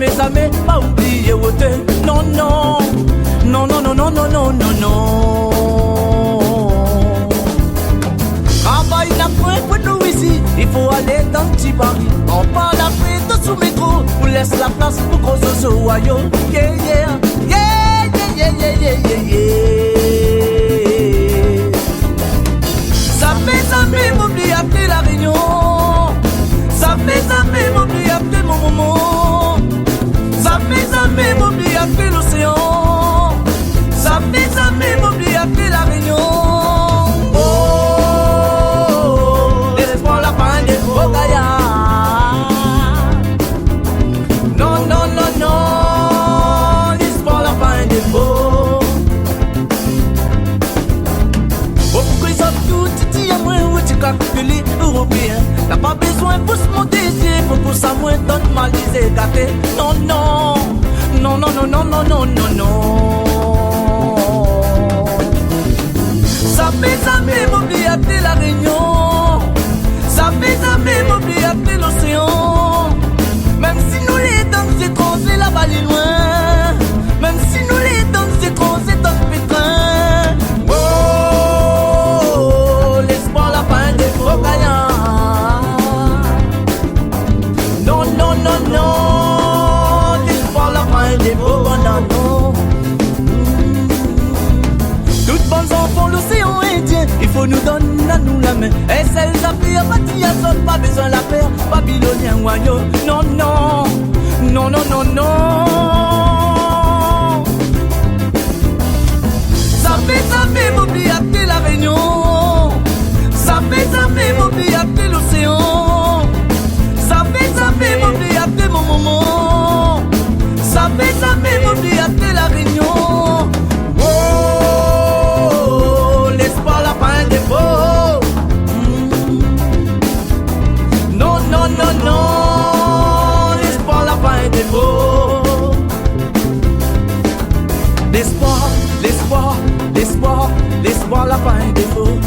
mes amis, pas oublier wote. Non, non, non, non, non, non, non, non, non, non. Travail n'a point pour nous ici, il faut aller dans le petit Paris. On parle après de sous métro, on laisse la place pour gros zozo ayo. Yeah, yeah, yeah, yeah, yeah, yeah, yeah, yeah. Ça fait jamais m'oublier appeler la Réunion. Ça fait jamais m'oublier appeler mon moment. Ça fait jamais m'oublier appeler l'océan. Ça fait jamais m'oublier appeler la Réunion. Oh, l'espoir la fin des beaux gaillards. Non, non, non, non, l'espoir la fin des beaux. Oh, pourquoi ils ont tout dit à moi où tu calcules européen. T'as pas besoin pour se monter ici, faut pour ça moins donne mal disé gâté. Non, non, non, non, non, non, non, non, non, non. Ça fait jamais m'oublier appeler la Réunion. Ça fait jamais m'oublier appeler l'océan. Même si nous les danses étrangers là-bas les loin. Même si nous les danses étrangers dans le pétrin. Oh, l'espoir la fin des faux gagnants. Non, non, non, non, l'espoir la fin des faux bananos. Toutes bonnes enfants l'océan Indien, il faut nous donner à nous la main. Et celles appris à bâtir à zone, pas besoin de la paix. Babylonien royaume, non, non, non, non, non, non. Ça fait jamais m'oublier appeler la Réunion. Ça fait jamais m'oublier appeler l'océan. Ça fait jamais m'oublier appeler mon moment. Ça fait jamais m'oublier appeler la Réunion. Oh, l'espoir la fin des beaux. Non, non, non, non, l'espoir la fin des beaux. L'espoir, l'espoir, l'espoir, l'espoir la fin des beaux.